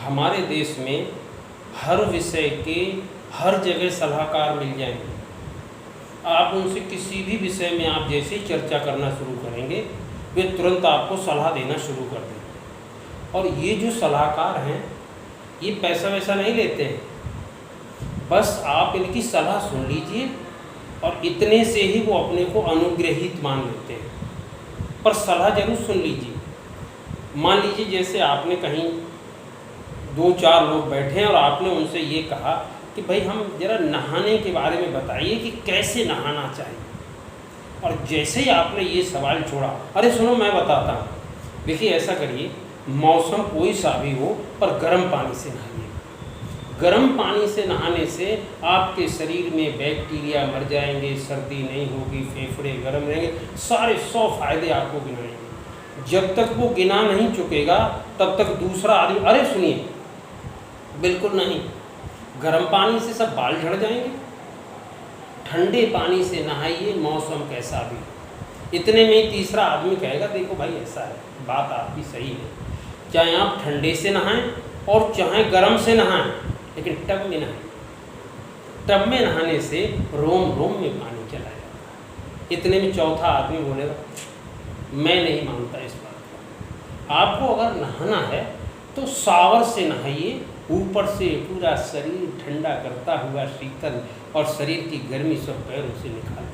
हमारे देश में हर विषय के हर जगह सलाहकार मिल जाएंगे। आप उनसे किसी भी विषय में आप जैसे ही चर्चा करना शुरू करेंगे वे तुरंत आपको सलाह देना शुरू कर देंगे। और ये जो सलाहकार हैं ये पैसा वैसा नहीं लेते हैं, बस आप इनकी सलाह सुन लीजिए और इतने से ही वो अपने को अनुग्रहित मान लेते हैं। पर सलाह जरूर सुन लीजिए। मान लीजिए जैसे आपने कहीं 2-4 लोग बैठे हैं और आपने उनसे ये कहा कि भाई हम ज़रा नहाने के बारे में बताइए कि कैसे नहाना चाहिए। और जैसे ही आपने ये सवाल छोड़ा, अरे सुनो मैं बताता हूँ, देखिए ऐसा करिए, मौसम कोई सा भी हो पर गर्म पानी से नहाइए। गर्म पानी से नहाने से आपके शरीर में बैक्टीरिया मर जाएंगे, सर्दी नहीं होगी, फेफड़े गर्म रहेंगे, सारे 100 फायदे आपको गिनाएंगे। जब तक वो गिना नहीं चुकेगा तब तक दूसरा आदमी, अरे सुनिए, बिल्कुल नहीं, गर्म पानी से सब बाल झड़ जाएंगे, ठंडे पानी से नहाइए मौसम कैसा भी। इतने में ही तीसरा आदमी कहेगा देखो भाई ऐसा है, बात आपकी सही है, चाहे आप ठंडे से नहाएं और चाहे गर्म से नहाएं, लेकिन टब में नहाएं। टब में नहाने से रोम रोम में पानी चला जाता है। इतने में चौथा आदमी बोलेगा मैं नहीं मानता इस बात को, आपको अगर नहाना है तो शावर से नहाइए, ऊपर से पूरा शरीर ठंडा करता हुआ शीतल और शरीर की गर्मी सब पैरों से निकाल।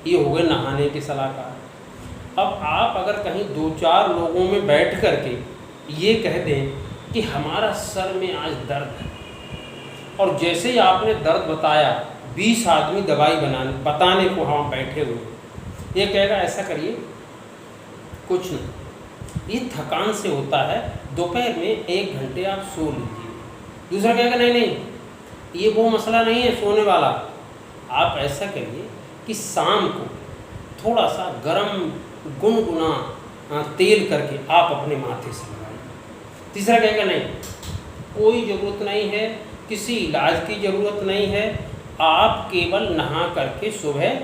ये हो गए नहाने के सलाहकार। अब आप अगर कहीं 2-4 लोगों में बैठ करके ये कह दें कि हमारा सर में आज दर्द है, और जैसे ही आपने दर्द बताया 20 आदमी दवाई बताने को हम बैठे हुए, ये कहेगा ऐसा करिए, कुछ नहीं, ये थकान से होता है, दोपहर में 1 घंटे आप सो लीजिए। दूसरा कहेगा नहीं नहीं, ये वो मसला नहीं है सोने वाला, आप ऐसा करिए कि शाम को थोड़ा सा गरम गुनगुना तेल करके आप अपने माथे से लगाइए। तीसरा कहेगा नहीं, कोई ज़रूरत नहीं है, किसी इलाज की ज़रूरत नहीं है, आप केवल नहा करके सुबह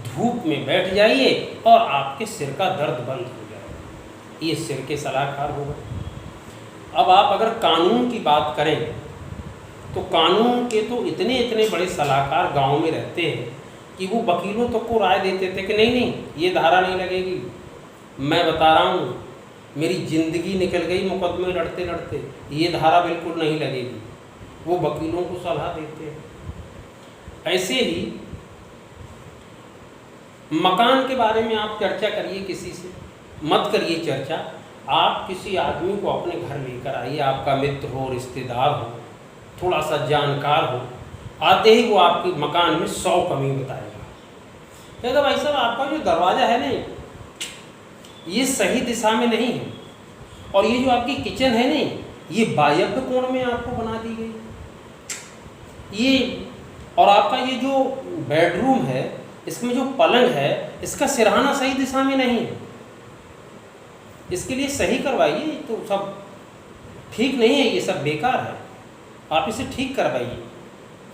धूप में बैठ जाइए और आपके सिर का दर्द बंद हो जाएगा। ये सिर के सलाहकार हो गए। अब आप अगर कानून की बात करें तो कानून के तो इतने इतने बड़े सलाहकार गांव में रहते हैं कि वो वकीलों तक को राय देते थे कि नहीं नहीं ये धारा नहीं लगेगी, मैं बता रहा हूँ मेरी ज़िंदगी निकल गई मुकदमे लड़ते लड़ते, ये धारा बिल्कुल नहीं लगेगी। वो वकीलों को सलाह देते हैं। ऐसे ही मकान के बारे में आप चर्चा करिए, किसी से मत करिए चर्चा। आप किसी आदमी को अपने घर लेकर आइए, आपका मित्र हो, रिश्तेदार हो, थोड़ा सा जानकार हो, आते ही वो आपके मकान में 100 कमी बताएगा। कहता भाई साहब आपका जो दरवाज़ा है नहीं ये सही दिशा में नहीं है, और ये जो आपकी किचन है नहीं ये वायव्य कोण में आपको बना दी गई, ये और आपका ये जो बेडरूम है इसमें जो पलंग है इसका सिरहाना सही दिशा में नहीं है, इसके लिए सही करवाइए, तो सब ठीक नहीं है, ये सब बेकार है, आप इसे ठीक करवाइए,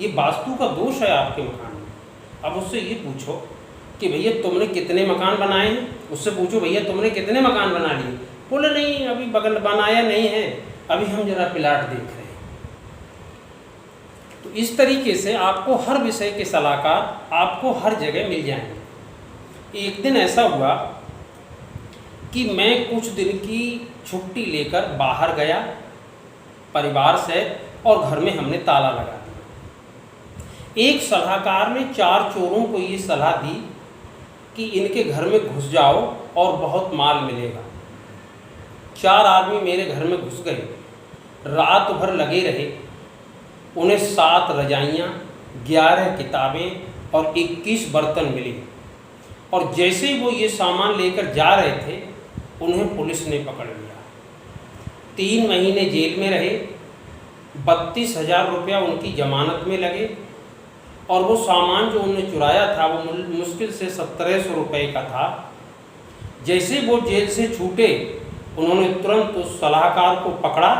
ये वास्तु का दोष है आपके मकान में। अब उससे ये पूछो कि भैया तुमने कितने मकान बनाए हैं, उससे पूछो भैया तुमने कितने मकान बना लिए, बोले नहीं अभी बगल बनाया नहीं है, अभी हम जरा प्लाट देख रहे हैं। तो इस तरीके से आपको हर विषय के सलाहकार आपको हर जगह मिल जाएंगे। एक दिन ऐसा हुआ कि मैं कुछ दिन की छुट्टी लेकर बाहर गया परिवार से, और घर में हमने ताला लगा दिया। एक सलाहकार ने 4 चोरों को ये सलाह दी कि इनके घर में घुस जाओ और बहुत माल मिलेगा। 4 आदमी मेरे घर में घुस गए, रात भर लगे रहे, उन्हें 7 रजाइयाँ, 11 किताबें और 21 बर्तन मिले, और जैसे ही वो ये सामान लेकर जा रहे थे उन्हें पुलिस ने पकड़ लिया। 3 महीने जेल में रहे, 32,000 रुपया उनकी जमानत में लगे, और वो सामान जो उन्होंने चुराया था वो मुश्किल से 1700 रुपये का था। जैसे वो जेल से छूटे उन्होंने तुरंत उस सलाहकार को पकड़ा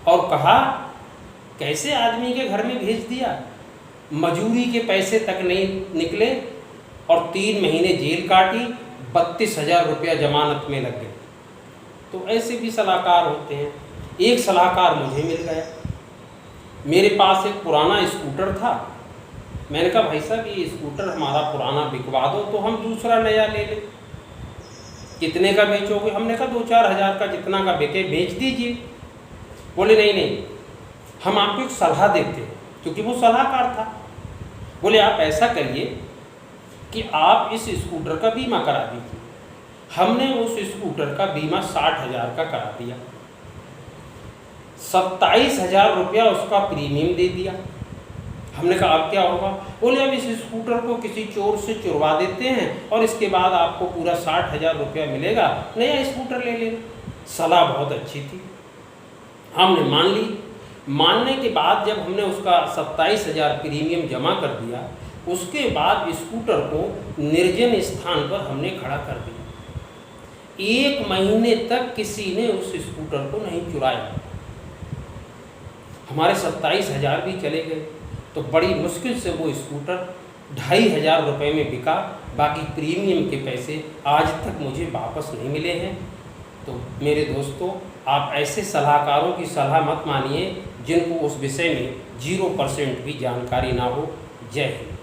और कहा कैसे आदमी के घर में भेज दिया, मजूरी के पैसे तक नहीं निकले और 3 महीने जेल काटी, 32,000 रुपया जमानत में लग गए। तो ऐसे भी सलाहकार होते हैं। एक सलाहकार मुझे मिल गया। मेरे पास एक पुराना स्कूटर था। मैंने कहा भाई साहब ये स्कूटर हमारा पुराना बिकवा दो तो हम दूसरा नया ले लें। कितने का बेचोगे? हमने कहा 2-4 हज़ार का, जितना का बिके बेच दीजिए। बोले नहीं नहीं, हम आपको एक सलाह देते हैं, क्योंकि वो सलाहकार था। बोले आप ऐसा करिए कि आप इस स्कूटर का बीमा करा दीजिए। हमने उस स्कूटर का बीमा 60,000 का करा दिया, 27,000 रुपया उसका प्रीमियम दे दिया। हमने कहा अब क्या होगा? बोले अब इस स्कूटर को किसी चोर से चुरवा देते हैं और इसके बाद आपको पूरा 60,000 रुपया मिलेगा, नया स्कूटर ले लेना। सलाह बहुत अच्छी थी, हमने मान ली। मानने के बाद जब हमने उसका 27,000 प्रीमियम जमा कर दिया, उसके बाद स्कूटर को निर्जन स्थान पर हमने खड़ा कर दिया। 1 महीने तक किसी ने उस स्कूटर को नहीं चुराया। हमारे 27,000 भी चले गए। तो बड़ी मुश्किल से वो स्कूटर 2,500 रुपये में बिका। बाकी प्रीमियम के पैसे आज तक मुझे वापस नहीं मिले हैं। तो मेरे दोस्तों, आप ऐसे सलाहकारों की सलाह मत मानिए जिनको उस विषय में 0% भी जानकारी ना हो। जय हिंद।